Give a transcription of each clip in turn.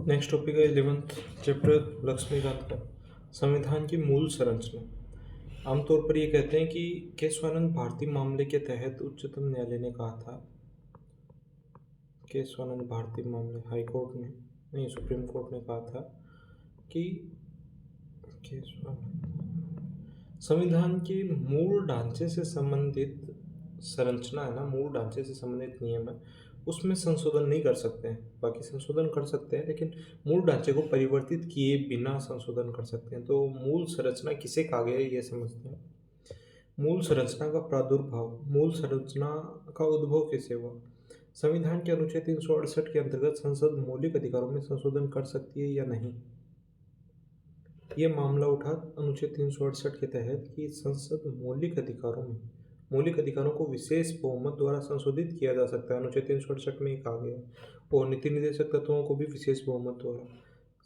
Next topic है 11th chapter Laxmikant का संविधान की मूल संरचना। आमतौर पर ये कहते हैं कि केशवानंद भारती मामले के तहत उच्चतम न्यायालय ने कहा था, केशवानंद भारती मामले हाई कोर्ट ने नहीं सुप्रीम कोर्ट ने कहा था कि केशवानंद संविधान के मूल ढांचे से संबंधित संरचना है ना, मूल ढांचे से संबंधित नियम है, उसमें संशोधन नहीं कर सकते हैं। बाकी संशोधन कर सकते हैं लेकिन मूल ढांचे को परिवर्तित किए बिना संशोधन कर सकते हैं। तो मूल संरचना किसे कहा गया है ये समझते हैं। मूल संरचना का प्रादुर्भाव, मूल संरचना का उद्भव कैसे हुआ। संविधान के अनुच्छेद 368 के अंतर्गत संसद मौलिक अधिकारों में संशोधन कर सकती है या नहीं, ये मामला उठा अनुच्छेद 368 के तहत कि संसद मौलिक अधिकारों को विशेष बहुमत द्वारा संशोधित किया जा सकता है। अनुच्छेद 368 में कहा गया है, और नीति निर्देशक तत्वों को भी विशेष बहुमत द्वारा।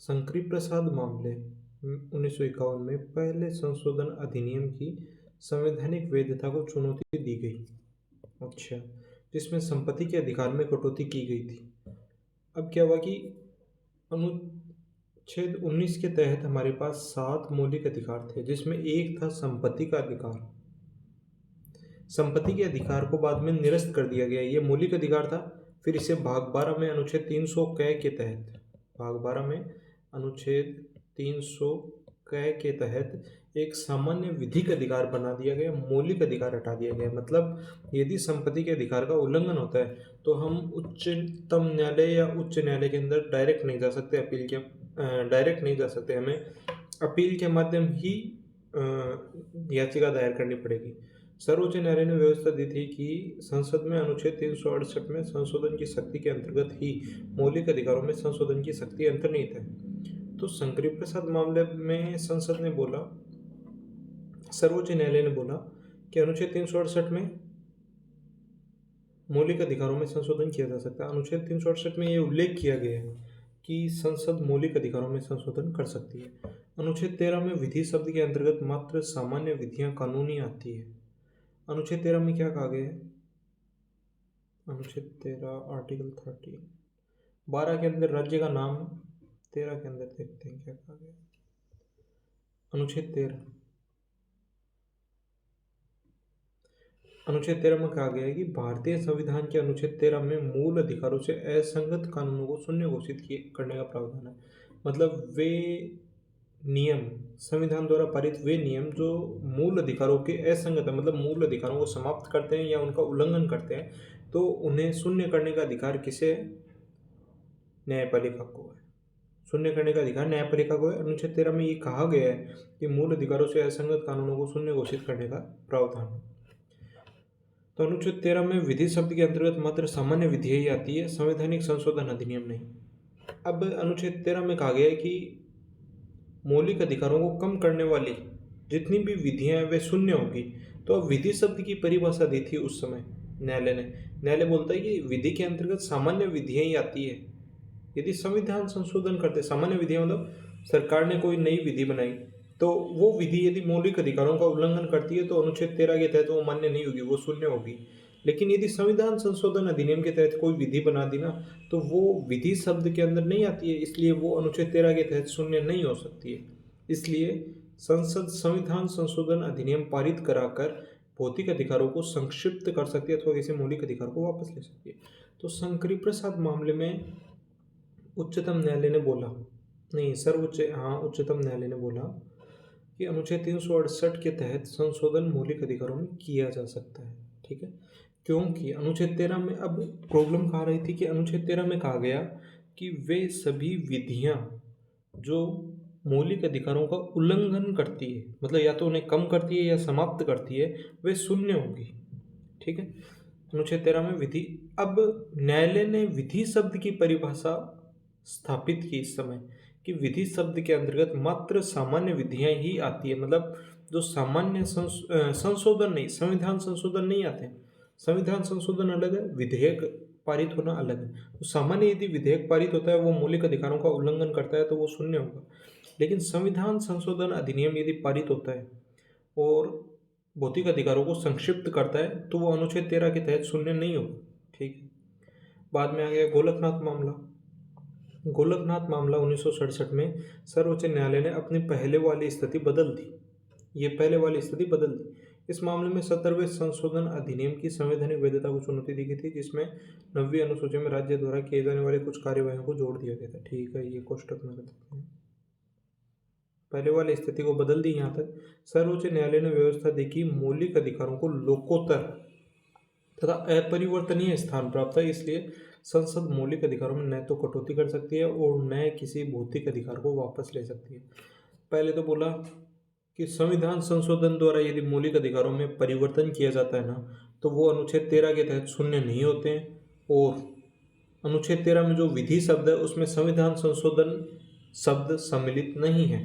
शंकरी प्रसाद मामले 1951 में पहले संशोधन अधिनियम की संवैधानिक वैधता को चुनौती दी गई, अच्छा, जिसमें संपत्ति के अधिकार में कटौती की गई थी। अब क्या हुआ कि अनुच्छेद 19 के तहत हमारे पास 7 मौलिक अधिकार थे, जिसमें एक था संपत्ति का अधिकार। संपत्ति के अधिकार को बाद में निरस्त कर दिया गया, ये मौलिक अधिकार था। फिर इसे भाग 12 में अनुच्छेद 300 क के तहत, भाग 12 में अनुच्छेद 300 क के तहत एक सामान्य विधिक अधिकार बना दिया गया, मौलिक अधिकार हटा दिया गया। मतलब यदि संपत्ति के अधिकार का उल्लंघन होता है तो हम उच्चतम न्यायालय या उच्च न्यायालय के अंदर डायरेक्ट नहीं जा सकते, डायरेक्ट नहीं जा सकते, हमें अपील के माध्यम ही याचिका दायर करनी पड़ेगी। सर्वोच्च न्यायालय ने व्यवस्था दी थी कि संसद में अनुच्छेद 368 में संशोधन की शक्ति के अंतर्गत ही मौलिक अधिकारों में संशोधन की शक्ति अंतर्निहित है। तो शंकरी प्रसाद मामले में संसद ने बोला, सर्वोच्च न्यायालय ने बोला कि अनुच्छेद 368 में मौलिक अधिकारों में संशोधन किया जा सकता है। अनुच्छेद 368 में ये उल्लेख किया गया है कि संसद मौलिक अधिकारों में संशोधन कर सकती है। अनुच्छेद 13 में विधि शब्द के अंतर्गत मात्र सामान्य विधियां कानूनी आती है। अनुच्छेद 13 में क्या कहा गया है, अनुच्छेद 13 आर्टिकल 13 12 के अंदर राज्य का नाम, 13 के अंदर देखते हैं क्या कहा गया। अनुच्छेद 13 में कहा गया है कि भारतीय संविधान के अनुच्छेद 13 में मूल अधिकारों से असंगत कानूनों को शून्य घोषित करने का प्रावधान है। मतलब वे नियम, संविधान द्वारा पारित वे नियम जो मूल अधिकारों के असंगत है, मतलब मूल अधिकारों को समाप्त करते हैं या उनका उल्लंघन करते हैं, तो उन्हें शून्य करने का अधिकार किसे, न्यायपालिका को है। शून्य करने का अधिकार न्यायपालिका को है। अनुच्छेद 13 में ये कहा गया है कि मूल अधिकारों से असंगत कानूनों को शून्य घोषित करने का प्रावधान है। तो अनुच्छेद 13 में विधि शब्द के अंतर्गत मात्र सामान्य विधियां ही आती है, संवैधानिक संशोधन अधिनियम नहीं। अब अनुच्छेद 13 में कहा गया है कि मौलिक अधिकारों को कम करने वाली जितनी भी विधियां हैं वे शून्य होगी। तो अब विधि शब्द की परिभाषा दी थी उस समय न्यायालय ने। न्यायालय बोलता है कि विधि के अंतर्गत सामान्य विधियां ही आती है। यदि संविधान संशोधन करते, सामान्य विधियां मतलब सरकार ने कोई नई विधि बनाई, तो वो विधि यदि मौलिक अधिकारों का उल्लंघन करती है तो अनुच्छेद 13 के तहत वो मान्य नहीं होगी, वो शून्य होगी। लेकिन यदि संविधान संशोधन अधिनियम के तहत कोई विधि बना दी ना, तो वो विधि शब्द के अंदर नहीं आती है, इसलिए वो अनुच्छेद 13 के तहत शून्य नहीं हो सकती है। इसलिए संसद संविधान संशोधन अधिनियम पारित कराकर भौतिक अधिकारों को संक्षिप्त कर सकती है अथवा किसी मौलिक अधिकार को वापस ले सकती है। तो शंकरी प्रसाद मामले में उच्चतम न्यायालय ने बोला, नहीं उच्चतम न्यायालय ने बोला कि अनुच्छेद 368 के तहत संशोधन मौलिक अधिकारों में किया जा सकता है। ठीक है, क्योंकि अनुच्छेद 13 में अब प्रॉब्लम कहा रही थी कि अनुच्छेद 13 में कहा गया कि वे सभी विधियां जो मौलिक अधिकारों का उल्लंघन करती है, मतलब या तो उन्हें कम करती है या समाप्त करती है, वे शून्य होगी। ठीक है, अनुच्छेद 13 में विधि। अब न्यायालय ने विधि शब्द की परिभाषा स्थापित की इस समय कि विधि शब्द के अंतर्गत मात्र सामान्य विधियां ही आती है। मतलब जो सामान्य संशोधन नहीं, संविधान संशोधन नहीं आते। संविधान संशोधन अलग है, विधेयक पारित होना अलग है। तो सामान्य यदि विधेयक पारित होता है वो मौलिक अधिकारों का उल्लंघन करता है तो वो शून्य होगा। लेकिन संविधान संशोधन अधिनियम यदि पारित होता है और भौतिक अधिकारों को संक्षिप्त करता है तो वो अनुच्छेद 13 के तहत शून्य नहीं होगा। ठीक है, बाद में आ गया गोलकनाथ मामला। गोलकनाथ मामला 1967 में सर्वोच्च न्यायालय ने अपनी पहले वाली स्थिति बदल दी। ये पहले वाली स्थिति बदल दी। इस मामले में 17वें संशोधन अधिनियम की संवैधानिक वैधता को चुनौती दी गई थी, जिसमें 9वीं अनुसूची में राज्य द्वारा किए जाने वाले कुछ कार्यवाहियों को जोड़ दिया गया था। ठीक है, ये कोष्टक में रखते हैं। पहले वाली स्थिति को बदल दी। यहाँ तक सर्वोच्च न्यायालय ने व्यवस्था दी कि मौलिक अधिकारों को लोकोत्तर तथा अपरिवर्तनीय स्थान प्राप्त है, इसलिए संसद मौलिक अधिकारों में न तो कटौती कर सकती है और न किसी भौतिक अधिकार को वापस ले सकती है। पहले तो बोला कि संविधान संशोधन द्वारा यदि मौलिक अधिकारों में परिवर्तन किया जाता है ना, तो वो अनुच्छेद 13 के तहत शून्य नहीं होते हैं, और अनुच्छेद 13 में जो विधि शब्द है उसमें संविधान संशोधन शब्द सम्मिलित नहीं है।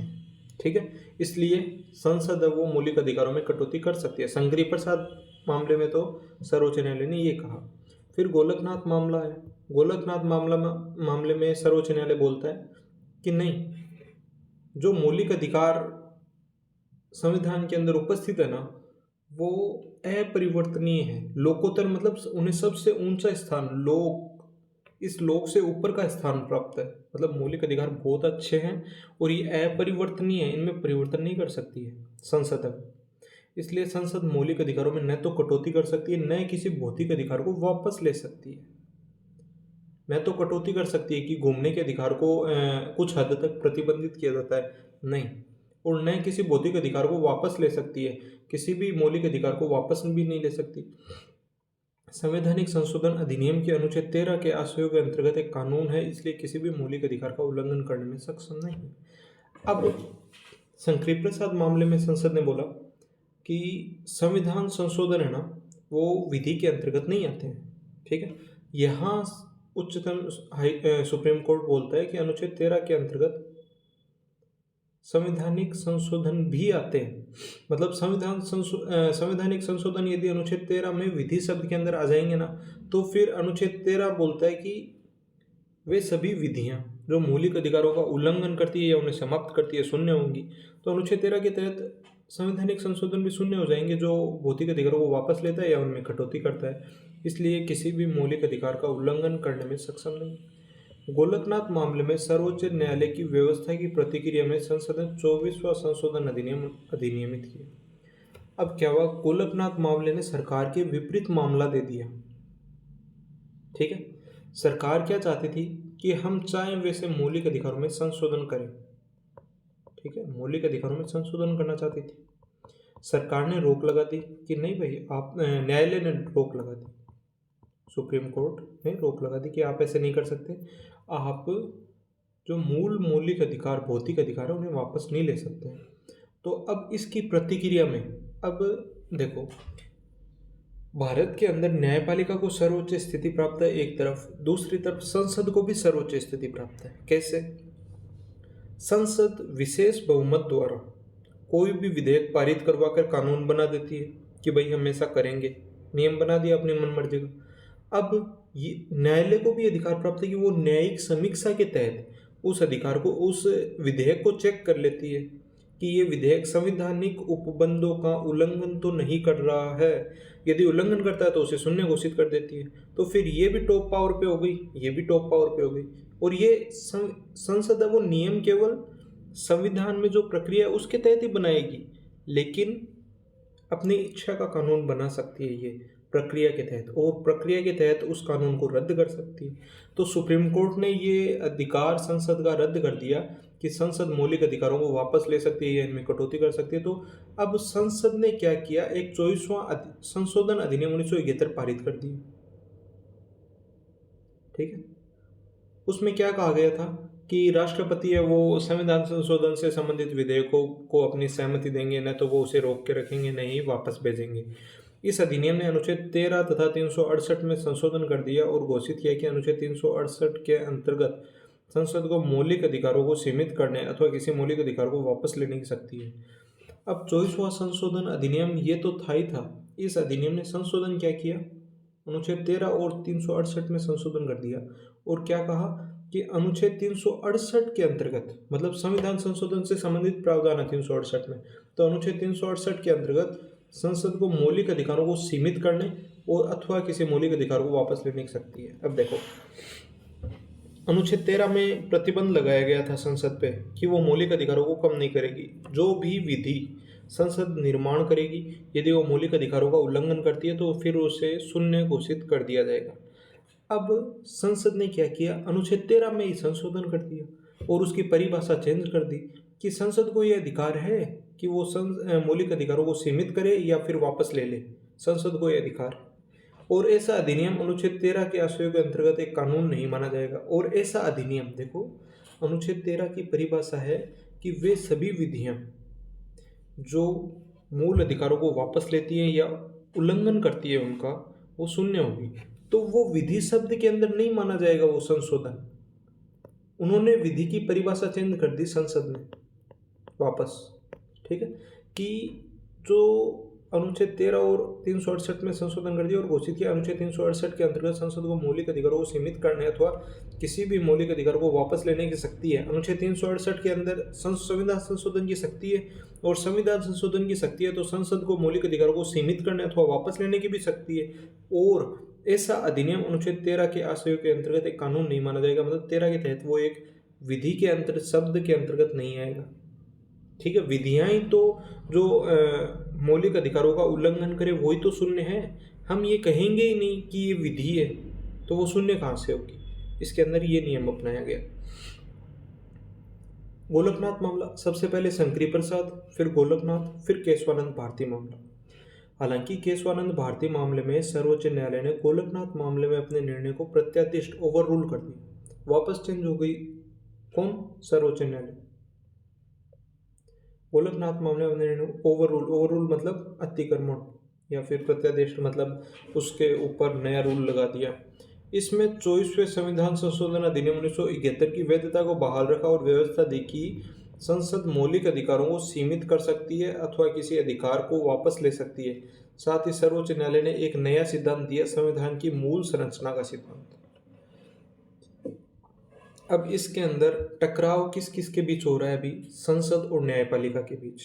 ठीक है, इसलिए संसद है वो मौलिक अधिकारों में कटौती कर सकती है। संगरी प्रसाद मामले में तो सर्वोच्च न्यायालय ने ये कहा। फिर गोलकनाथ मामला है। गोलकनाथ मामले में सर्वोच्च न्यायालय बोलता है कि नहीं, जो मौलिक अधिकार संविधान के अंदर उपस्थित है ना, वो अपरिवर्तनीय है। लोकोत्तर मतलब उन्हें सबसे ऊंचा स्थान, लोक, इस लोक से ऊपर का स्थान प्राप्त है। मतलब मौलिक अधिकार बहुत अच्छे हैं और ये अपरिवर्तनीय है, इनमें परिवर्तन नहीं कर सकती है संसद। इसलिए संसद मौलिक अधिकारों में न तो कटौती कर सकती है, न किसी भौतिक अधिकार को वापस ले सकती है। न तो कटौती कर सकती है कि घूमने के अधिकार को कुछ हद तक प्रतिबंधित किया जाता है, नहीं, और न किसी भौतिक अधिकार को वापस ले सकती है, किसी भी मौलिक अधिकार को वापस भी नहीं ले सकती। संवैधानिक संशोधन अधिनियम के अनुच्छेद 13 के आशयों के अंतर्गत एक कानून है, इसलिए किसी भी मौलिक अधिकार का उल्लंघन करने में सक्षम नहीं। अब संकरी प्रसाद मामले में संसद ने बोला कि संविधान संशोधन है ना, वो विधि के अंतर्गत नहीं आते हैं। ठीक है, यहाँ उच्चतम सुप्रीम कोर्ट बोलता है कि अनुच्छेद 13 के अंतर्गत संवैधानिक संशोधन भी आते हैं। मतलब संवैधानिक संशोधन यदि अनुच्छेद 13 में विधि शब्द के अंदर आ जाएंगे ना, तो फिर अनुच्छेद 13 बोलता है कि वे सभी विधियां जो मौलिक अधिकारों का उल्लंघन करती है या उन्हें समाप्त करती है शून्य होंगी। तो अनुच्छेद 13 के तहत संवैधानिक संशोधन भी शून्य हो जाएंगे, जो भौतिक अधिकारों को वापस लेता है या उनमें कटौती करता है। इसलिए किसी भी मौलिक अधिकार का उल्लंघन करने में सक्षम नहीं। गोलकनाथ मामले में सर्वोच्च न्यायालय की व्यवस्था की प्रतिक्रिया में संसद ने 24वां संशोधन अधिनियम अधिनियमित किया। अब क्या हुआ, गोलकनाथ मामले ने सरकार के विपरीत मामला दे दिया। ठीक है, सरकार क्या चाहती थी कि हम चाहें वैसे मौलिक अधिकारों में संशोधन करें। ठीक है, मौलिक अधिकारों में संशोधन करना चाहती थी। सरकार ने रोक लगा दी कि नहीं भाई, आप, न्यायालय ने रोक लगा दी, सुप्रीम कोर्ट ने रोक लगा दी कि आप ऐसे नहीं कर सकते, आप जो मूल मौलिक अधिकार, भौतिक अधिकार है, उन्हें वापस नहीं ले सकते हैं। तो अब इसकी प्रतिक्रिया में, अब देखो, भारत के अंदर न्यायपालिका को सर्वोच्च स्थिति प्राप्त है एक तरफ, दूसरी तरफ संसद को भी सर्वोच्च स्थिति प्राप्त है। कैसे? संसद विशेष बहुमत द्वारा कोई भी विधेयक पारित करवाकर कानून बना देती है कि भाई हम ऐसा करेंगे, नियम बना दिया अपनी मनमर्जी का। अब ये न्यायालय को भी अधिकार प्राप्त है कि वो न्यायिक समीक्षा के तहत उस अधिकार को, उस विधेयक को चेक कर लेती है कि ये विधेयक संवैधानिक उपबंधों का उल्लंघन तो नहीं कर रहा है। यदि उल्लंघन करता है तो उसे शून्य घोषित कर देती है। तो फिर ये भी टॉप पावर पे हो गई, ये भी टॉप पावर पे हो गई। और ये संसद है वो नियम केवल संविधान में जो प्रक्रिया है उसके तहत ही बनाएगी, लेकिन अपनी इच्छा का कानून बना सकती है ये प्रक्रिया के तहत, और प्रक्रिया के तहत उस कानून को रद्द कर सकती है। तो सुप्रीम कोर्ट ने ये अधिकार संसद का रद्द कर दिया कि संसद मौलिक अधिकारों को वापस ले सकती है या इनमें कटौती कर सकती है। तो अब संसद ने क्या किया, एक 24वां संशोधन अधिनियम 1971 पारित कर दिया। ठीक है, उसमें क्या कहा गया था कि राष्ट्रपति है वो संविधान संशोधन से संबंधित विधेयकों को अपनी सहमति देंगे, न तो वो उसे रोक के रखेंगे, न ही वापस भेजेंगे। इस अधिनियम ने अनुच्छेद 13 तथा 368 में संशोधन कर दिया और घोषित किया कि अनुच्छेद 368 के अंतर्गत संसद को मौलिक अधिकारों को सीमित करने अथवा किसी मौलिक अधिकार को वापस लेने की शक्ति है। अब 24वां संशोधन अधिनियम ये तो था ही था, इस अधिनियम ने संशोधन क्या किया, अनुच्छेद 13 और 368 में संशोधन कर दिया और क्या कहा कि अनुच्छेद 368 के अंतर्गत, मतलब संविधान संशोधन से संबंधित प्रावधान है 368 में, तो अनुच्छेद 368 के अंतर्गत संसद को मौलिक अधिकारों को सीमित करने और अथवा किसी मौलिक अधिकार को वापस लेने की शक्ति है। अब देखो, अनुच्छेद 13 में प्रतिबंध लगाया गया था संसद पे कि वो मौलिक अधिकारों को कम नहीं करेगी। जो भी विधि संसद निर्माण करेगी, यदि वो मौलिक अधिकारों का उल्लंघन करती है तो फिर उसे शून्य घोषित कर दिया जाएगा। अब संसद ने क्या किया, अनुच्छेद 13 में ही संशोधन कर दिया और उसकी परिभाषा चेंज कर दी कि संसद को यह अधिकार है कि वो मौलिक अधिकारों को सीमित करे या फिर वापस ले ले। संसद को यह अधिकार है और ऐसा अधिनियम अनुच्छेद 13 के आशयों के अंतर्गत एक कानून नहीं माना जाएगा। और ऐसा अधिनियम, देखो अनुच्छेद 13 की परिभाषा है कि वे सभी विधियां जो मूल अधिकारों को वापस लेती हैं या उल्लंघन करती है उनका, वो शून्य होगी। तो वो विधि शब्द के अंदर नहीं माना जाएगा वो संशोधन। उन्होंने विधि की परिभाषा चेंज कर दी संसद ने वापस, ठीक है, कि जो अनुच्छेद 13 और 368 में संशोधन कर दिया और घोषित किया अनुच्छेद 368 के अंतर्गत संसद को मौलिक अधिकारों को सीमित करने अथवा किसी भी मौलिक अधिकार को वापस लेने की शक्ति है। अनुच्छेद 368 के अंदर संविधान संशोधन की शक्ति है और संविधान संशोधन की शक्ति है तो संसद को मौलिक अधिकारों को सीमित करने अथवा वापस लेने की भी शक्ति है। और ऐसा अधिनियम अनुच्छेद 13 के आशयों के अंतर्गत एक कानून नहीं माना जाएगा, मतलब 13 के तहत वो एक विधि के अंतर्गत शब्द के अंतर्गत नहीं आएगा, ठीक है। विधियां ही तो जो मौलिक अधिकारों का उल्लंघन करे वही तो शून्य है। हम ये कहेंगे ही नहीं कि ये विधि है तो वो शून्य कहाँ से होगी। इसके अंदर ये नियम अपनाया गया। गोलकनाथ मामला, सबसे पहले शंकरी प्रसाद, फिर गोलकनाथ, फिर केशवानंद भारती मामला। हालांकि केशवानंद भारती मामले में सर्वोच्च न्यायालय ने गोलकनाथ मामले में अपने निर्णय को प्रत्यादिष्ट ओवर रूल कर दिया, वापस चेंज हो गई। कौन? सर्वोच्च न्यायालय। गोलकनाथ मामले में निर्णय ओवर रूल मतलब अतिक्रमण या फिर प्रत्यादेश मतलब उसके ऊपर नया रूल लगा दिया। इसमें 24वें संविधान संशोधन अधिनियम 1971 की वैधता को बहाल रखा और व्यवस्था दी कि संसद मौलिक अधिकारों को सीमित कर सकती है अथवा किसी अधिकार को वापस ले सकती है। साथ ही सर्वोच्च न्यायालय ने एक नया सिद्धांत दिया, संविधान की मूल संरचना का सिद्धांत। अब इसके अंदर टकराव किस किस के बीच हो रहा है? अभी संसद और न्यायपालिका के बीच,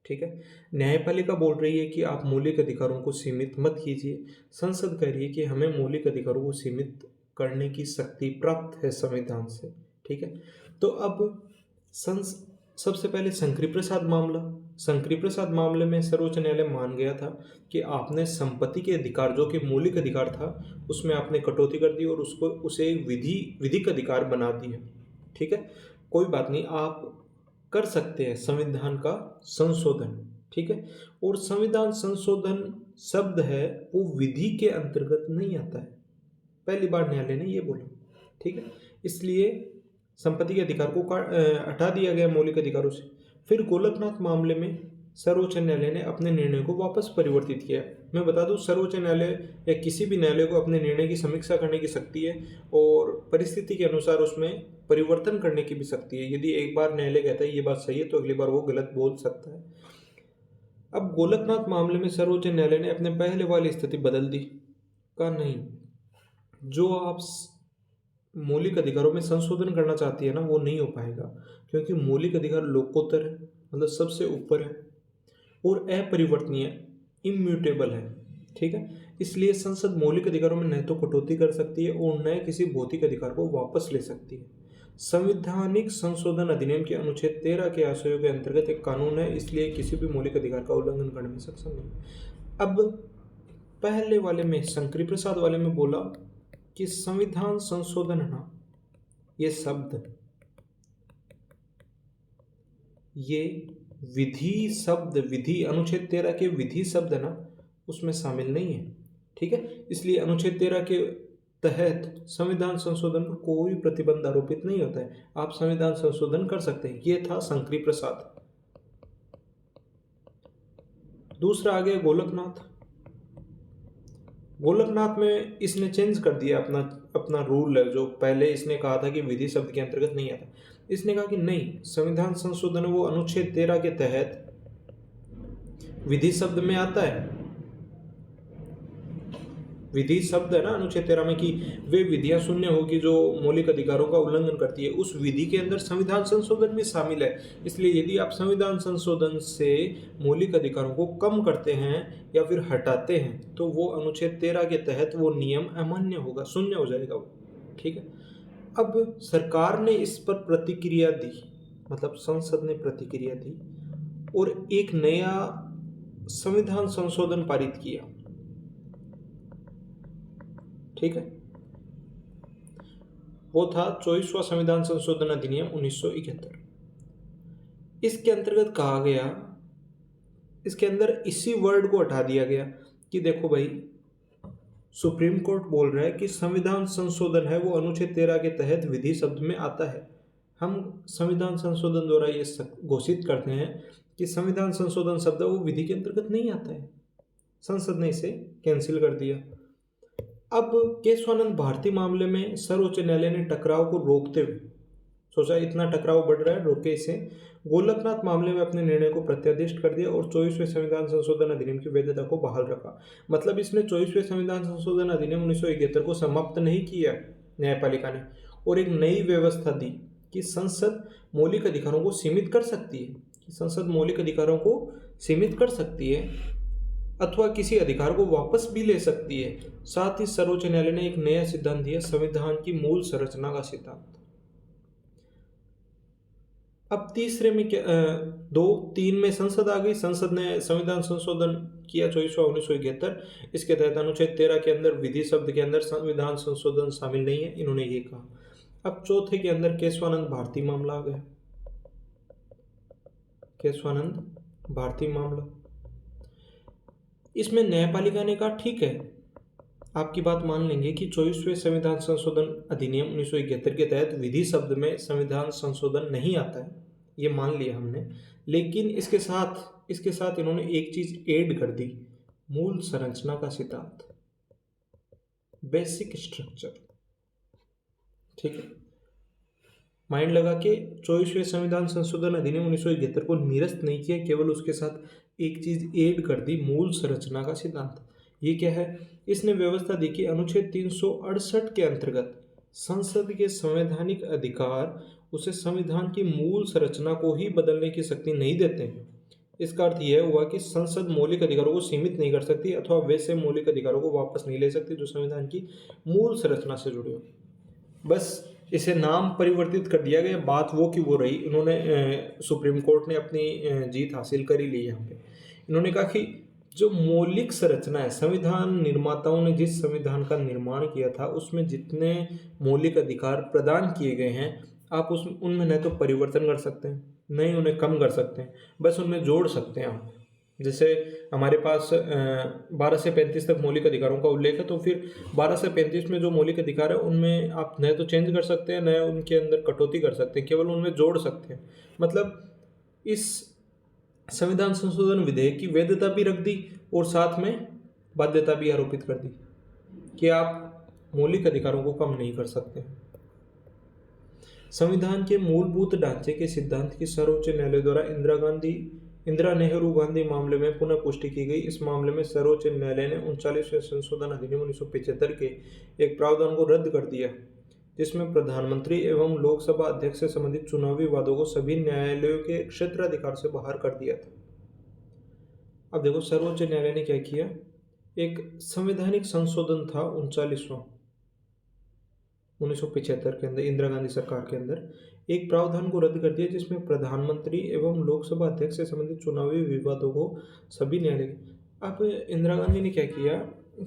ठीक है। न्यायपालिका बोल रही है कि आप मौलिक अधिकारों को सीमित मत कीजिए। संसद कह रही है कि हमें मौलिक अधिकारों को सीमित करने की शक्ति प्राप्त है संविधान से, ठीक है। तो अब सबसे पहले शंकरी प्रसाद मामला। शंकरी प्रसाद मामले में सर्वोच्च न्यायालय मान गया था कि आपने संपत्ति के अधिकार, जो कि मौलिक अधिकार था, उसमें आपने कटौती कर दी और उसे एक विधिक अधिकार बना दिया, ठीक है। कोई बात नहीं, आप कर सकते हैं संविधान का संशोधन, ठीक है। और संविधान संशोधन शब्द है वो विधि के अंतर्गत नहीं आता है, पहली बार न्यायालय ने ये बोला, ठीक है। इसलिए संपत्ति के अधिकार को हटा दिया गया मौलिक अधिकारों से। फिर गोलकनाथ मामले में सर्वोच्च न्यायालय ने अपने निर्णय को वापस परिवर्तित किया। मैं बता दूं, सर्वोच्च न्यायालय या किसी भी न्यायालय को अपने निर्णय की समीक्षा करने की शक्ति है और परिस्थिति के अनुसार उसमें परिवर्तन करने की भी शक्ति है। यदि एक बार न्यायालय कहता है ये बात सही है तो अगली बार वो गलत बोल सकता है। अब गोलकनाथ मामले में सर्वोच्च न्यायालय ने अपने पहले वाली स्थिति बदल दी, कहा नहीं, जो आप मौलिक अधिकारों में संशोधन करना चाहती है ना, वो नहीं हो पाएगा, क्योंकि मौलिक अधिकार लोकोत्तर है, मतलब सबसे ऊपर है और अपरिवर्तनीय, इम्यूटेबल है, ठीक है। इसलिए संसद मौलिक अधिकारों में न तो कटौती कर सकती है और न किसी भौतिक अधिकार को वापस ले सकती है। संवैधानिक संशोधन अधिनियम के अनुच्छेद 13 के आशयों के अंतर्गत एक कानून है, इसलिए किसी भी मौलिक अधिकार का उल्लंघन करने में सक्षम नहीं। अब पहले वाले में, शंकरी प्रसाद वाले में बोला कि संविधान संशोधन है ना, ये शब्द, ये विधि शब्द, विधि अनुच्छेद 13 के विधि शब्द है ना, उसमें शामिल नहीं है, ठीक है। इसलिए अनुच्छेद 13 के तहत संविधान संशोधन पर कोई प्रतिबंध आरोपित नहीं होता है, आप संविधान संशोधन कर सकते हैं। ये था शंकरी प्रसाद। दूसरा आ गया गोलकनाथ। गोलकनाथ में इसने चेंज कर दिया अपना रूल है, जो पहले इसने कहा था कि विधि शब्द के अंतर्गत नहीं आता। इसने कहा कि नहीं, संविधान संशोधन वो अनुच्छेद 13 के तहत विधि शब्द में आता है। विधि शब्द है ना अनुच्छेद 13 में कि वे विधियां शून्य होगी जो मौलिक अधिकारों का उल्लंघन करती है, उस विधि के अंदर संविधान संशोधन भी शामिल है। इसलिए यदि आप संविधान संशोधन से मौलिक अधिकारों को कम करते हैं या फिर हटाते हैं तो वो अनुच्छेद 13 के तहत वो नियम अमान्य होगा, शून्य हो जाएगा वो, ठीक है। अब सरकार ने इस पर प्रतिक्रिया दी, मतलब संसद ने प्रतिक्रिया दी और एक नया संविधान संशोधन पारित किया। ठीक है, वो था 24वां संविधान संशोधन अधिनियम 1971। इसके अंतर्गत कहा गया, इसके अंदर इसी वर्ड को हटा दिया गया कि देखो भाई, सुप्रीम कोर्ट बोल रहा है कि संविधान संशोधन है वो अनुच्छेद 13 के तहत विधि शब्द में आता है। हम संविधान संशोधन द्वारा ये घोषित करते हैं कि संविधान संशोधन शब्द वो विधि के अंतर्गत नहीं आता है। संसद ने इसे कैंसिल कर दिया। अब केशवानंद भारती मामले में सर्वोच्च न्यायालय ने टकराव को रोकते हुए सोचा इतना टकराव बढ़ रहा है, रोके इसे। गोलकनाथ मामले में अपने निर्णय को प्रत्यादेश कर दिया और 24वें संविधान संशोधन अधिनियम की वैधता को बहाल रखा। मतलब इसने 24वें संविधान संशोधन अधिनियम 1971 को समाप्त नहीं किया न्यायपालिका ने, और एक नई व्यवस्था दी कि संसद मौलिक अधिकारों को सीमित कर सकती है, संसद मौलिक अधिकारों को सीमित कर सकती है अथवा किसी अधिकार को वापस भी ले सकती है। साथ ही सर्वोच्च न्यायालय ने एक नया सिद्धांत दिया, संविधान की मूल संरचना का सिद्धांत। अब तीसरे में क्या, 2-3 में संसद आ गई। संसद ने संविधान संशोधन किया 24वां 1971। इसके तहत अनुच्छेद 13 के अंदर विधि शब्द के अंदर संविधान संशोधन शामिल नहीं है, इन्होंने ये कहा। अब चौथे के अंदर केशवानंद भारती मामला आ गया। केशवानंद भारती मामला, इसमें न्यायपालिका ने कहा ठीक है, आपकी बात मान लेंगे कि 24वें संविधान संशोधन अधिनियम 1971 के तहत विधि शब्द में संविधान संशोधन नहीं आता है, ये मान लिया हमने, लेकिन इसके साथ इन्होंने एक चीज ऐड कर दी, मूल संरचना का सिद्धांत, बेसिक स्ट्रक्चर। ठीक है, माइंड लगा के 24वें संविधान संशोधन अधिनियम 1971 को निरस्त नहीं किया, केवल उसके साथ एक चीज ऐड कर दी, मूल संरचना का सिद्धांत। ये क्या है? इसने व्यवस्था दी कि अनुच्छेद 368 के अंतर्गत संसद के संवैधानिक अधिकार उसे संविधान की मूल संरचना को ही बदलने की शक्ति नहीं देते हैं। इसका अर्थ यह हुआ कि संसद मौलिक अधिकारों को सीमित नहीं कर सकती अथवा वैसे मौलिक अधिकारों को वापस नहीं ले सकती जो संविधान की मूल संरचना से जुड़े हो। बस इसे नाम परिवर्तित कर दिया गया, बात वो की वो रही। इन्होंने सुप्रीम कोर्ट ने अपनी जीत हासिल कर ही ली यहाँ पे। इन्होंने कहा कि जो मौलिक संरचना है, संविधान निर्माताओं ने जिस संविधान का निर्माण किया था उसमें जितने मौलिक अधिकार प्रदान किए गए हैं, आप उनमें न तो परिवर्तन कर सकते हैं, न ही उन्हें कम कर सकते हैं, बस उनमें जोड़ सकते हैं आप। जैसे हमारे पास 12 से 35 तक मौलिक अधिकारों का उल्लेख है, तो फिर 12 से 35 में जो मौलिक अधिकार है उनमें आप न तो चेंज कर सकते हैं, न उनके अंदर कटौती कर सकते हैं, केवल उनमें जोड़ सकते हैं। मतलब इस संविधान संशोधन विधेयक की वैधता भी रख दी और साथ में बाध्यता भी आरोपित कर दी कि आप मौलिक अधिकारों को कम नहीं कर सकते। संविधान के मूलभूत ढांचे के सिद्धांत की सर्वोच्च न्यायालय द्वारा इंदिरा नेहरू गांधी मामले में पुनः पुष्टि की गई। इस मामले में सर्वोच्च न्यायालय ने 39वें संशोधन अधिनियम 1975 के एक प्रावधान को रद्द कर दिया, जिसमें प्रधानमंत्री एवं लोकसभा अध्यक्ष से संबंधित चुनावी वादों को सभी न्यायालयों के क्षेत्राधिकार से बाहर कर दिया था। अब देखो सर्वोच्च न्यायालय ने क्या किया, एक संवैधानिक संशोधन था 39वां 1975 के अंदर इंदिरा गांधी सरकार के अंदर, एक प्रावधान को रद्द कर दिया जिसमें प्रधानमंत्री एवं लोकसभा अध्यक्ष से संबंधित चुनावी विवादों को सभी न्यायालय। अब इंदिरा गांधी ने क्या किया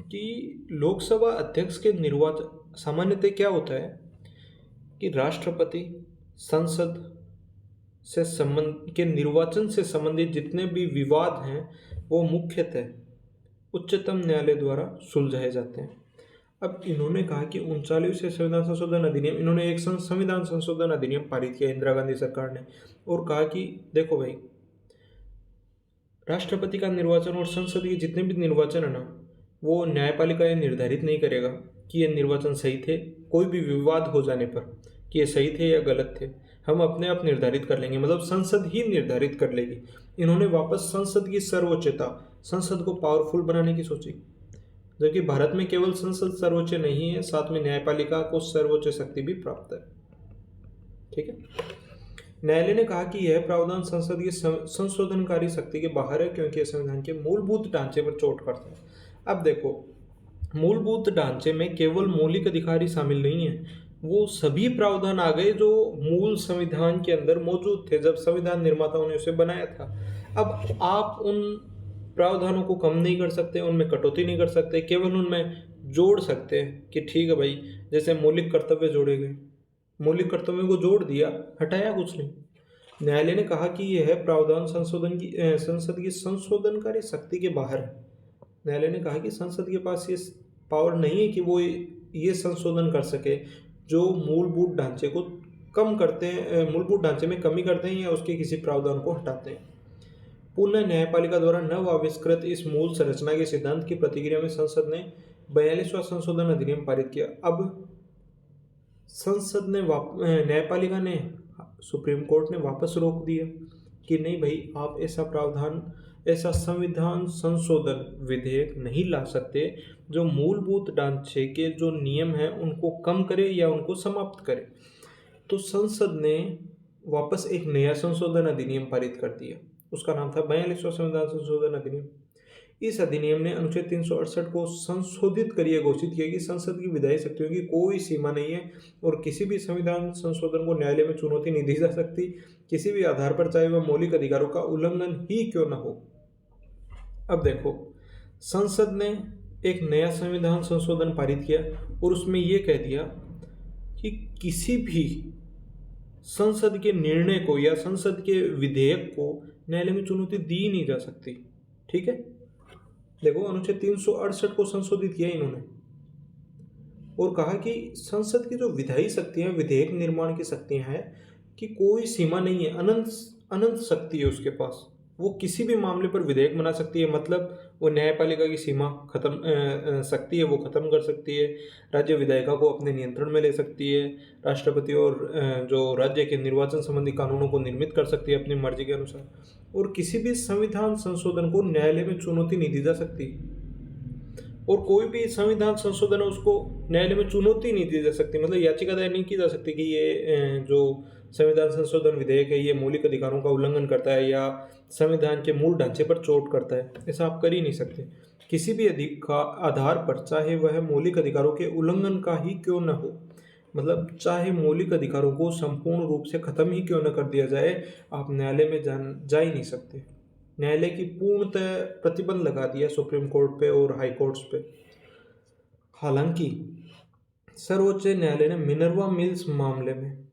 कि लोकसभा अध्यक्ष के निर्वाचन, सामान्यतः क्या होता है कि राष्ट्रपति संसद से संबंध के निर्वाचन से संबंधित जितने भी विवाद हैं वो मुख्यतः उच्चतम न्यायालय द्वारा सुलझाए जाते हैं। अब इन्होंने कहा कि 39वें संविधान संशोधन अधिनियम, इन्होंने एक संविधान संशोधन अधिनियम पारित किया इंदिरा गांधी सरकार ने, और कहा कि देखो भाई, राष्ट्रपति का निर्वाचन और संसद के जितने भी निर्वाचन है ना, वो न्यायपालिका ये निर्धारित नहीं करेगा कि ये निर्वाचन सही थे। कोई भी विवाद हो जाने पर कि ये सही थे या गलत थे, हम अपने आप निर्धारित कर लेंगे, मतलब संसद ही निर्धारित कर लेगी। इन्होंने वापस संसद की सर्वोच्चता, संसद को पावरफुल बनाने की सोची, जबकि भारत में केवल संसद सर्वोच्च नहीं है, साथ में न्यायपालिका को सर्वोच्च शक्ति भी प्राप्त है। ठीक है, न्यायालय ने कहा कि यह प्रावधान संसद की संशोधनकारी शक्ति के बाहर है क्योंकि यह संविधान के मूलभूत ढांचे पर चोट करता है। अब देखो, मूलभूत ढांचे में केवल मौलिक अधिकार ही शामिल नहीं है, वो सभी प्रावधान आ गए जो मूल संविधान के अंदर मौजूद थे जब संविधान निर्माताओं ने उसे बनाया था। अब आप उन प्रावधानों को कम नहीं कर सकते, उनमें कटौती नहीं कर सकते, केवल उनमें जोड़ सकते हैं कि ठीक है भाई, जैसे मौलिक कर्तव्य जोड़े गए, मौलिक कर्तव्यों को जोड़ दिया, हटाया कुछ नहीं। न्यायालय ने कहा कि यह प्रावधान संसद की संशोधनकारी शक्ति के बाहर है। न्यायालय ने कहा कि संसद के पास ये पावर नहीं है कि वो ये संशोधन कर सके जो मूलभूत ढांचे को कम करते हैं, मूलभूत ढांचे में कमी करते हैं या उसके किसी प्रावधान को हटाते हैं। पुनः न्यायपालिका द्वारा नव आविष्कृत इस मूल संरचना के सिद्धांत की प्रतिक्रिया में संसद ने 42वां संशोधन अधिनियम पारित किया। अब संसद ने न्यायपालिका ने, सुप्रीम कोर्ट ने वापस रोक दिया कि नहीं भाई, आप ऐसा प्रावधान, ऐसा संविधान संशोधन विधेयक नहीं ला सकते जो मूलभूत ढांचे के जो नियम हैं उनको कम करे या उनको समाप्त करे। तो संसद ने वापस एक नया संशोधन अधिनियम पारित कर दिया, उसका नाम था 42वां संविधान संशोधन अधिनियम। इस अधिनियम ने अनुच्छेद 368 को संशोधित कर यह घोषित किया कि संसद की विधायी शक्तियों की कोई सीमा नहीं है और किसी भी संविधान संशोधन को न्यायालय में चुनौती नहीं दी जा सकती, किसी भी आधार पर, चाहे वह मौलिक अधिकारों का उल्लंघन ही क्यों न हो। अब देखो, संसद ने एक नया संविधान संशोधन पारित किया और उसमें यह कह दिया कि किसी भी संसद के निर्णय को या संसद के विधेयक को न्यायालय में चुनौती दी नहीं जा सकती। ठीक है, देखो अनुच्छेद 368 को संशोधित किया इन्होंने और कहा कि संसद की जो विधायी शक्तियां, विधेयक निर्माण की शक्तियां हैं, कि कोई सीमा नहीं है, अनंत अनंत शक्ति है उसके पास। वो किसी भी मामले पर विधेयक बना सकती है, मतलब वो न्यायपालिका की सीमा खत्म शक्ति है वो खत्म कर सकती है, राज्य विधायिका को अपने नियंत्रण में ले सकती है, राष्ट्रपति और जो राज्य के निर्वाचन संबंधी कानूनों को निर्मित कर सकती है अपनी मर्जी के अनुसार, और किसी भी संविधान संशोधन को न्यायालय में चुनौती नहीं दी जा सकती। और कोई भी संविधान संशोधन है उसको न्यायालय में चुनौती नहीं दी जा सकती, मतलब याचिका दायर नहीं की जा सकती कि ये जो संविधान संशोधन विधेयक है ये मौलिक अधिकारों का उल्लंघन करता है या संविधान के मूल ढांचे पर चोट करता है। ऐसा आप कर ही नहीं सकते किसी भी आधार पर, चाहे वह मौलिक अधिकारों के उल्लंघन का ही क्यों न हो, मतलब चाहे मौलिक अधिकारों को संपूर्ण रूप से खत्म ही क्यों न कर दिया जाए, आप न्यायालय में जा ही नहीं सकते। न्यायालय की पूर्णतः प्रतिबंध लगा दिया सुप्रीम कोर्ट पे और हाई कोर्ट्स पे। हालांकि सर्वोच्च न्यायालय ने मिनर्वा मिल्स मामले में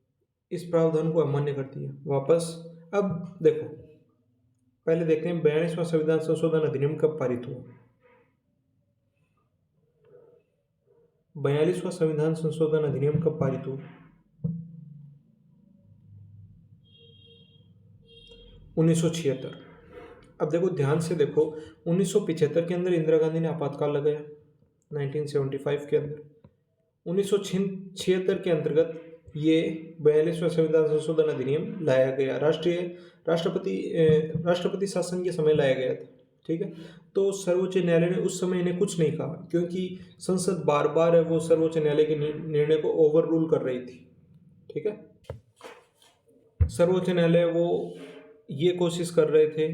इस प्रावधान को अमान्य कर दिया वापस। अब देखो, पहले देखते हैं 42वां संविधान संशोधन अधिनियम कब पारित हुआ। 42वां संविधान संशोधन अधिनियम कब पारित हुआ? 1976। अब देखो, ध्यान से देखो, 1975 के अंदर इंदिरा गांधी ने आपातकाल लगाया, 1975 के अंदर। 1976 के अंतर्गत ये 42वां संविधान संशोधन अधिनियम लाया गया, राष्ट्रपति शासन के समय लाया गया था। ठीक है, तो सर्वोच्च न्यायालय ने उस समय इन्हें कुछ नहीं कहा, क्योंकि संसद बार बार वो सर्वोच्च न्यायालय के निर्णय को ओवर रूल कर रही थी। ठीक है, सर्वोच्च न्यायालय वो ये कोशिश कर रहे थे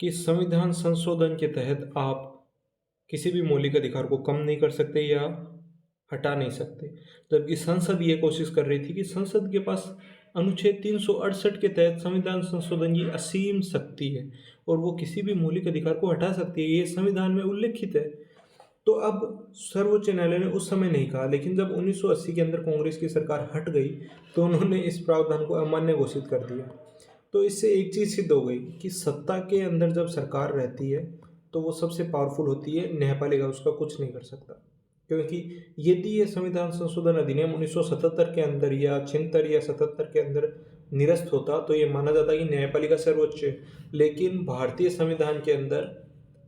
कि संविधान संशोधन के तहत आप किसी भी मौलिक अधिकार को कम नहीं कर सकते या हटा नहीं सकते, जबकि संसद ये कोशिश कर रही थी कि संसद के पास अनुच्छेद 368 के तहत संविधान संशोधन की असीम शक्ति है और वो किसी भी मौलिक अधिकार को हटा सकती है, ये संविधान में उल्लिखित है। तो अब सर्वोच्च न्यायालय ने उस समय नहीं कहा, लेकिन जब 1980 के अंदर कांग्रेस की सरकार हट गई तो उन्होंने इस प्रावधान को अमान्य घोषित कर दिया। तो इससे एक चीज़ सिद्ध हो गई कि सत्ता के अंदर जब सरकार रहती है तो वो सबसे पावरफुल होती है, न्यायपालिका उसका कुछ नहीं कर सकता। क्योंकि यदि ये संविधान संशोधन अधिनियम 1977 के अंदर या 76 या 77 के अंदर निरस्त होता तो ये माना जाता कि न्यायपालिका सर्वोच्च है, लेकिन भारतीय संविधान के अंदर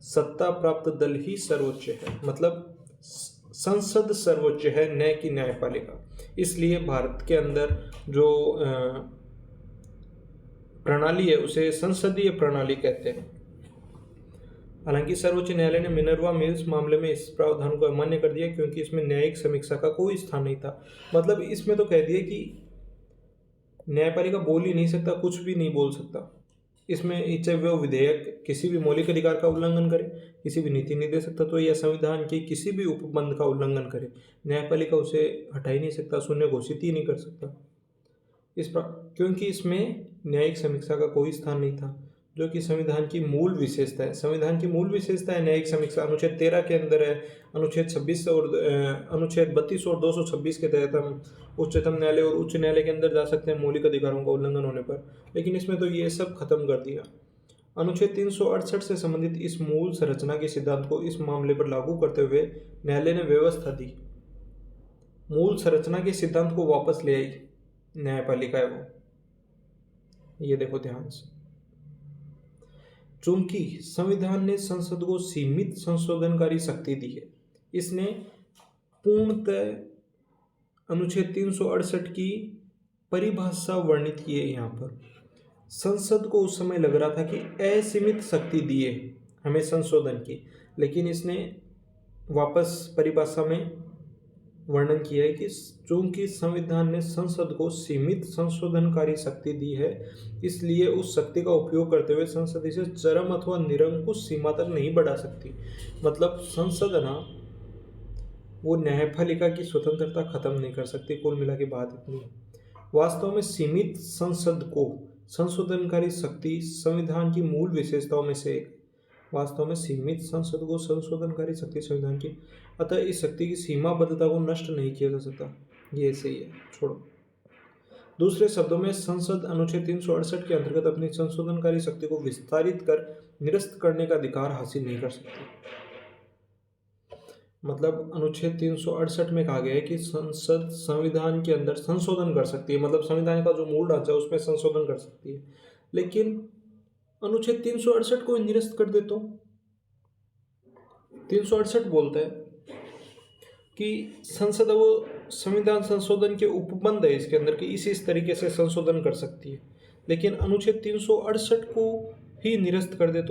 सत्ता प्राप्त दल ही सर्वोच्च है, मतलब संसद सर्वोच्च है, न कि न्यायपालिका। इसलिए भारत के अंदर जो प्रणाली है उसे संसदीय प्रणाली कहते हैं। हालांकि सर्वोच्च न्यायालय ने मिनर्वा मिल्स मामले में इस प्रावधान को अमान्य कर दिया, क्योंकि इसमें न्यायिक समीक्षा का कोई स्थान नहीं था। मतलब इसमें तो कह दिया कि न्यायपालिका बोल ही नहीं सकता, कुछ भी नहीं बोल सकता। इसमें चाहे वो विधेयक किसी भी मौलिक अधिकार का उल्लंघन करे, किसी भी नीति नहीं दे सकता तो, या संविधान के किसी भी उपबंध का उल्लंघन करे, न्यायपालिका उसे हटा ही नहीं सकता, शून्य घोषित ही नहीं कर सकता। क्योंकि इसमें न्यायिक समीक्षा का कोई स्थान नहीं था, जो कि संविधान की मूल विशेषता है। संविधान की मूल विशेषता है न्यायिक समीक्षा, अनुच्छेद 13 के अंदर है। अनुच्छेद 26 और अनुच्छेद 32 और 226 के तहत हम उच्चतम न्यायालय और उच्च न्यायालय के अंदर जा सकते हैं मौलिक अधिकारों का उल्लंघन होने पर, लेकिन इसमें तो ये सब खत्म कर दिया। अनुच्छेद 368 से संबंधित इस मूल संरचना के सिद्धांत को इस मामले पर लागू करते हुए न्यायालय ने व्यवस्था दी, मूल संरचना के सिद्धांत को वापस ले आई न्यायपालिका है वो। ये देखो ध्यान से, चूंकि संविधान ने संसद को सीमित संशोधनकारी शक्ति दी है, इसने पूर्णतः अनुच्छेद 368 की परिभाषा वर्णित की है। यहाँ पर संसद को उस समय लग रहा था कि असीमित शक्ति दी है हमें संशोधन की, लेकिन इसने वापस परिभाषा में वर्णन किया है कि चूंकि संविधान ने संसद को सीमित संशोधनकारी शक्ति दी है, इसलिए उस शक्ति का उपयोग करते हुए संसद इसे चरम अथवा निरंकुश सीमा तक नहीं बढ़ा सकती। मतलब संसद ना वो न्यायपालिका की स्वतंत्रता खत्म नहीं कर सकती। कुल मिला के बात इतनी है। वास्तव में सीमित संसद को संशोधनकारी शक्ति संविधान की मूल विशेषताओं में से एक। वास्तव में सीमित संसद को संशोधनकारी शक्ति संविधान की, अतः इस शक्ति की सीमाबद्धता को नष्ट नहीं किया जा सकता। ये सही है, छोड़ो। दूसरे शब्दों में संसद अनुच्छेद 368 के अंतर्गत अपनी संशोधनकारी शक्ति को विस्तारित कर निरस्त करने का अधिकार हासिल नहीं कर सकती। मतलब अनुच्छेद 368 में कहा गया है कि संसद संविधान के अंदर संशोधन कर सकती है, मतलब संविधान का जो मूल ढांचा है उसमें संशोधन कर सकती है, लेकिन अनुच्छेद 368 को निरस्त कर दे तो 368 बोलता है कि संसद वो संविधान संशोधन के उपबंध है इसके अंदर कि इस तरीके से संशोधन कर सकती है, लेकिन अनुच्छेद 368 को ही निरस्त कर दे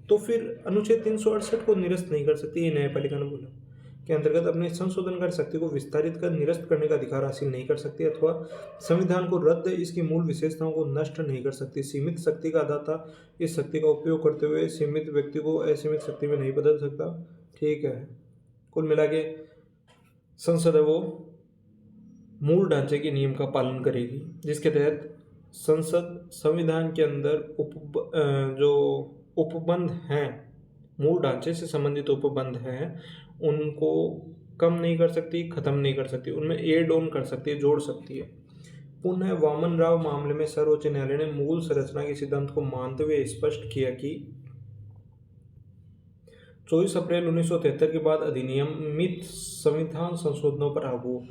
तो फिर अनुच्छेद 368 को निरस्त नहीं कर सकती। ये न्यायपालिका ने बोला के अंतर्गत अपने संशोधन कर शक्ति को विस्तारित कर निरस्त करने का अधिकार हासिल नहीं कर सकती, अथवा संविधान को रद्द इसकी मूल विशेषताओं को नष्ट नहीं कर सकती। सीमित शक्ति का दाता इस शक्ति का उपयोग करते हुए सीमित व्यक्ति को असीमित शक्ति में नहीं बदल सकता। ठीक है, कुल मिला के संसद है वो मूल ढांचे के नियम का पालन करेगी, जिसके तहत संसद संविधान के अंदर जो उपबंध हैं, मूल ढांचे से संबंधित उपबंध हैं, उनको कम नहीं कर सकती, खत्म नहीं कर सकती, उनमें एड ऑन कर सकती है, जोड़ सकती है। पुनः वामन राव मामले में सर्वोच्च न्यायालय ने मूल संरचना के सिद्धांत को मानते हुए स्पष्ट किया कि 24 अप्रैल 1973 के बाद अधिनियमित संविधान संशोधनों पर लागू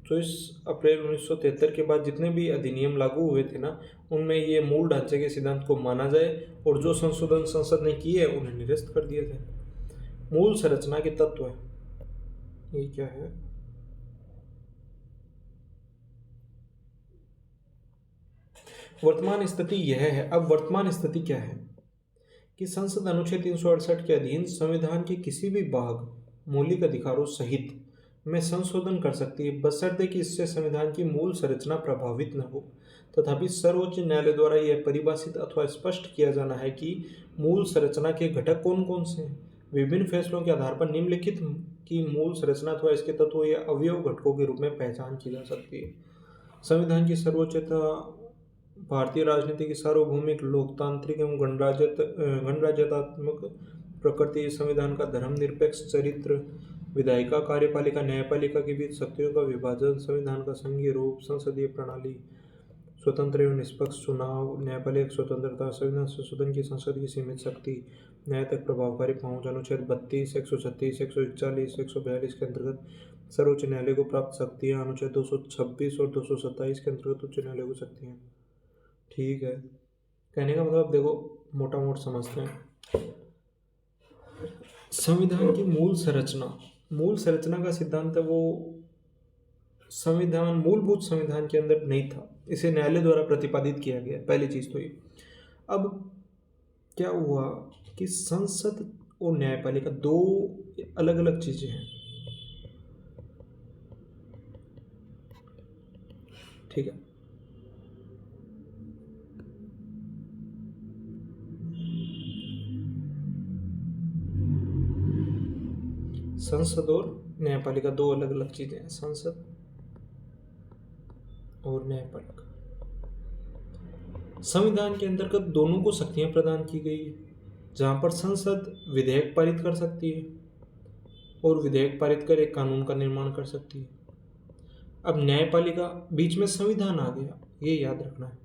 24 अप्रैल 1973 के बाद जितने भी अधिनियम लागू हुए थे ना, उनमें ये मूल ढांचे के सिद्धांत को माना जाए और जो संशोधन संसद ने किए उन्हें निरस्त कर दिया जाए। मूल संरचना के तत्व है, ये क्या है? वर्तमान स्थिति यह है। अब वर्तमान स्थिति क्या है कि संसद अनुच्छेद 368 के अधीन संविधान के किसी भी भाग मौलिक अधिकारों सहित में संशोधन कर सकती है, बशर्ते कि इससे संविधान की मूल संरचना प्रभावित न हो। तथापि सर्वोच्च न्यायालय द्वारा यह परिभाषित अथवा स्पष्ट किया जाना है कि मूल संरचना के घटक कौन कौन से हैं। विभिन्न फैसलों के आधार पर निम्नलिखित की मूल संरचना अथवा इसके तत्वों या अवयव घटकों के रूप में पहचान की जा सकती है। संविधान की सर्वोच्चता, भारतीय राजनीति की सार्वभौमिक, लोकतांत्रिक एवं गणराज्यतात्मक प्रकृति, संविधान का धर्मनिरपेक्ष चरित्र, विधायिका, कार्यपालिका, न्यायपालिका के बीच शक्तियों का विभाजन, संविधान का संघीय रूप, संसदीय प्रणाली, स्वतंत्र एवं निष्पक्ष चुनाव, न्यायपालिक स्वतंत्रता, संविधान संशोधन की संसद की सीमित शक्ति, न्याय तक प्रभावकारी पहुंच, अनुच्छेद 32, 136, 141, 142 के अंतर्गत सर्वोच्च न्यायालय को प्राप्त शक्तियाँ, अनुच्छेद 226 और 227 के अंतर्गत उच्च न्यायालय को शक्तियाँ। ठीक है, कहने का मतलब देखो मोटा मोटा समझते हैं। संविधान की मूल संरचना का सिद्धांत है वो संविधान, मूलभूत संविधान के अंदर नहीं था, इसे न्यायालय द्वारा प्रतिपादित किया गया। पहली चीज तो ये। अब क्या हुआ कि संसद और न्यायपालिका दो अलग अलग चीजें हैं। ठीक है, संसद और न्यायपालिका दो अलग अलग चीजें हैं, संसद और न्यायपालिका। संविधान के अंतर्गत दोनों को शक्तियां प्रदान की गई है, जहां पर संसद विधेयक पारित कर सकती है और विधेयक पारित कर एक कानून का निर्माण कर सकती है। अब न्यायपालिका, बीच में संविधान आ गया, ये याद रखना है।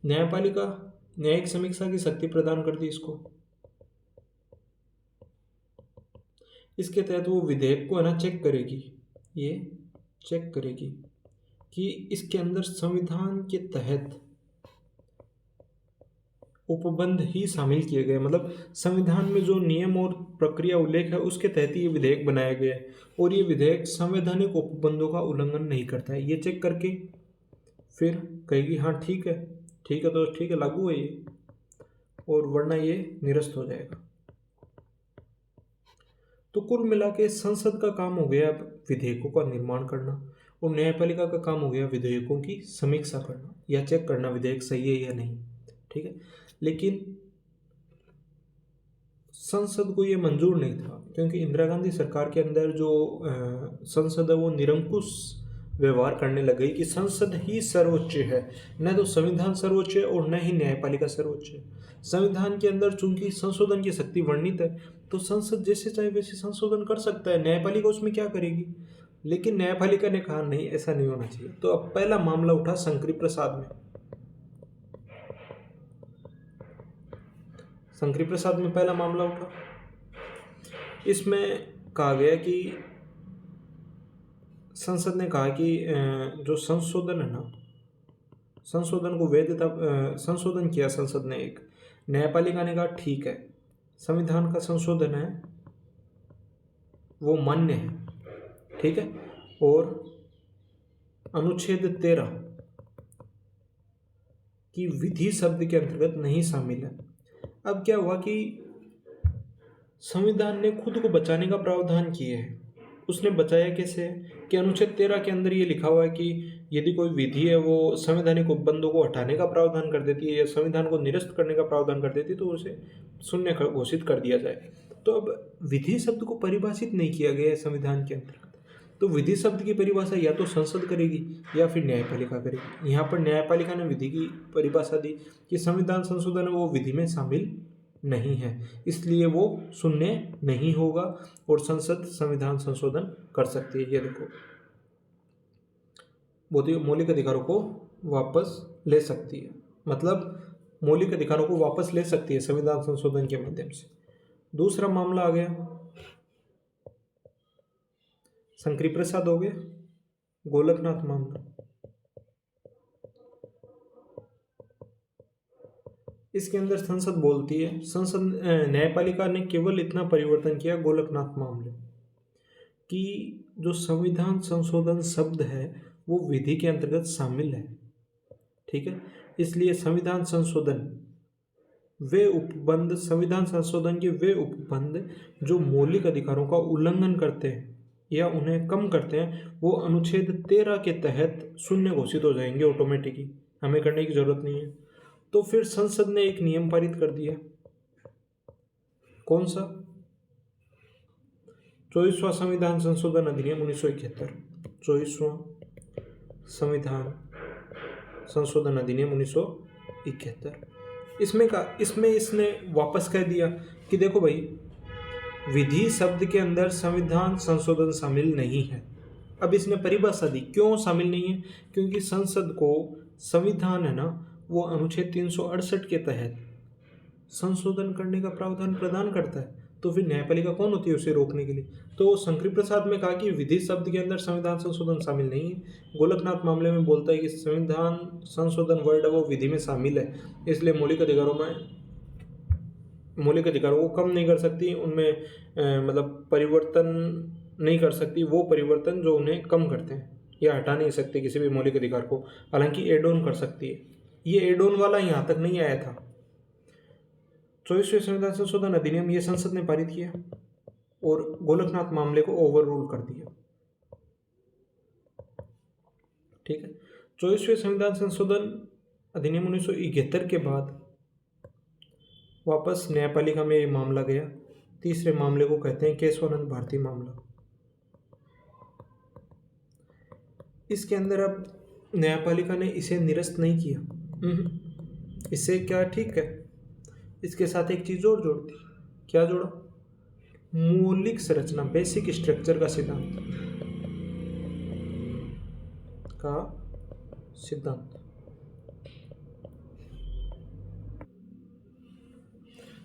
न्यायपालिका न्यायिक समीक्षा की शक्ति प्रदान करती इसको। इसके तहत वो विधेयक को है ना चेक करेगी, ये चेक करेगी कि इसके अंदर संविधान के तहत उपबंध ही शामिल किए गए, मतलब संविधान में जो नियम और प्रक्रिया उल्लेख है उसके तहत ये विधेयक बनाया गया है और ये विधेयक संवैधानिक उपबंधों का उल्लंघन नहीं करता है। ये चेक करके फिर कहेगी हाँ ठीक है, ठीक है तो ठीक है, लागू है ये, और वरना ये निरस्त हो जाएगा। तो कुल मिला के संसद का काम हो गया विधेयकों का निर्माण करना और न्यायपालिका का काम हो गया विधेयकों की समीक्षा करना या चेक करना विधेयक सही है या नहीं, ठीक है। लेकिन संसद को ये मंजूर नहीं था क्योंकि इंदिरा गांधी सरकार के अंदर जो संसद है वो निरंकुश व्यवहार करने लग गई कि संसद ही सर्वोच्च है, न तो संविधान सर्वोच्च है और न ही न्यायपालिका सर्वोच्च है। संविधान के अंदर चूंकि संशोधन की शक्ति वर्णित है तो संसद जैसे चाहे वैसे संशोधन कर सकता है, न्यायपालिका उसमें क्या करेगी। लेकिन न्यायपालिका ने कहा नहीं, ऐसा नहीं होना चाहिए। तो अब पहला मामला उठा शंकरी प्रसाद में। शंकरी प्रसाद में पहला मामला उठा। इसमें कहा गया कि संसद ने कहा कि जो संशोधन है ना, संशोधन को वैधता, संशोधन किया संसद ने एक, न्यायपालिका ने कहा ठीक है, संविधान का संशोधन है वो मान्य है, ठीक है, और अनुच्छेद 13 की विधि शब्द के अंतर्गत नहीं शामिल है। अब क्या हुआ कि संविधान ने खुद को बचाने का प्रावधान किया है। उसने बचाया कैसे कि अनुच्छेद 13 के अंदर ये लिखा हुआ है कि यदि कोई विधि है वो संवैधानिक उपबंधों को हटाने का प्रावधान कर देती है या संविधान को निरस्त करने का प्रावधान कर देती है तो उसे शून्य घोषित कर दिया जाए। तो अब विधि शब्द को परिभाषित नहीं किया गया है संविधान के अंतर्गत, तो विधि शब्द की परिभाषा या तो संसद करेगी या फिर न्यायपालिका करेगी। यहाँ पर न्यायपालिका ने विधि की परिभाषा दी कि संविधान संशोधन वो विधि में शामिल नहीं है, इसलिए वो शून्य नहीं होगा और संसद संविधान संशोधन कर सकती है। ये देखो, मौलिक अधिकारों को वापस ले सकती है, मतलब मौलिक अधिकारों को वापस ले सकती है संविधान संशोधन के माध्यम से। दूसरा मामला आ गया शंकरी प्रसाद, हो गया गोलकनाथ मामला। इसके अंदर संसद बोलती है, संसद न्यायपालिका ने केवल इतना परिवर्तन किया गोलकनाथ मामले कि जो संविधान संशोधन शब्द है वो विधि के अंतर्गत शामिल है, ठीक है। इसलिए संविधान संशोधन वे उपबंध, संविधान संशोधन के वे उपबंध जो मौलिक अधिकारों का उल्लंघन करते हैं या उन्हें कम करते हैं वो अनुच्छेद 13 के तहत शून्य घोषित हो जाएंगे ऑटोमेटिकली, हमें करने की जरूरत नहीं है। तो फिर संसद ने एक नियम पारित कर दिया, कौन सा, 24वां संविधान संशोधन अधिनियम 1971, 24वां संविधान संशोधन अधिनियम 1971। इसमें इसने वापस कह दिया कि देखो भाई, विधि शब्द के अंदर संविधान संशोधन शामिल नहीं है। अब इसने परिभाषा दी, क्यों शामिल नहीं है, क्योंकि संसद को संविधान है ना वो अनुच्छेद 368 के तहत संशोधन करने का प्रावधान प्रदान करता है। तो फिर न्यायपालिका कौन होती है उसे रोकने के लिए। तो शंकरी प्रसाद में कहा कि विधि शब्द के अंदर संविधान संशोधन शामिल नहीं है। गोलकनाथ मामले में बोलता है कि संविधान संशोधन वर्ड है वो विधि में शामिल है, इसलिए मौलिक अधिकारों को कम नहीं कर सकती, उनमें मतलब परिवर्तन नहीं कर सकती, वो परिवर्तन जो उन्हें कम करते हैं, या हटा नहीं सकते किसी भी मौलिक अधिकार को, हालांकि एड ऑन कर सकती है। ये एड ऑन वाला यहाँ तक नहीं आया था। 24वें संविधान संशोधन अधिनियम ये संसद ने पारित किया और गोलकनाथ मामले को ओवर रूल कर दिया, ठीक है। 24वें संविधान संशोधन अधिनियम 1971 के बाद वापस न्यायपालिका में ये मामला गया तीसरे मामले को कहते हैं केशवानंद भारती मामला। इसके अंदर अब न्यायपालिका ने इसे निरस्त नहीं किया, इससे क्या ठीक है, इसके साथ एक चीज और जोड़ दी। क्या जोड़ा? मौलिक संरचना, बेसिक स्ट्रक्चर का सिद्धांत का सिद्धांत।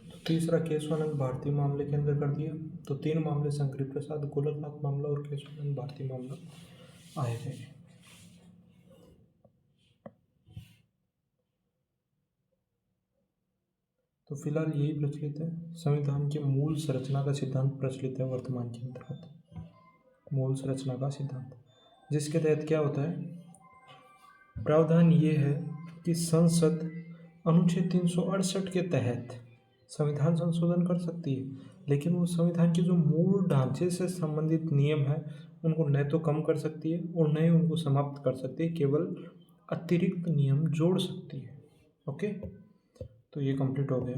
तो तीसरा केशवानंद भारती मामले के अंदर कर दिया। तो 3 मामले शंकरी प्रसाद, गोलकनाथ मामला और केशवानंद भारती मामला आए थे। तो फिलहाल यही प्रचलित है। संविधान की मूल संरचना का सिद्धांत प्रचलित है वर्तमान के अंतर्गत। मूल संरचना का सिद्धांत, जिसके तहत क्या होता है, प्रावधान ये है कि संसद अनुच्छेद 368 के तहत संविधान संशोधन कर सकती है, लेकिन वो संविधान के जो मूल ढांचे से संबंधित नियम है उनको न तो कम कर सकती है और न ही उनको समाप्त कर सकती है, केवल अतिरिक्त नियम जोड़ सकती है। ओके, तो ये कंप्लीट हो गया।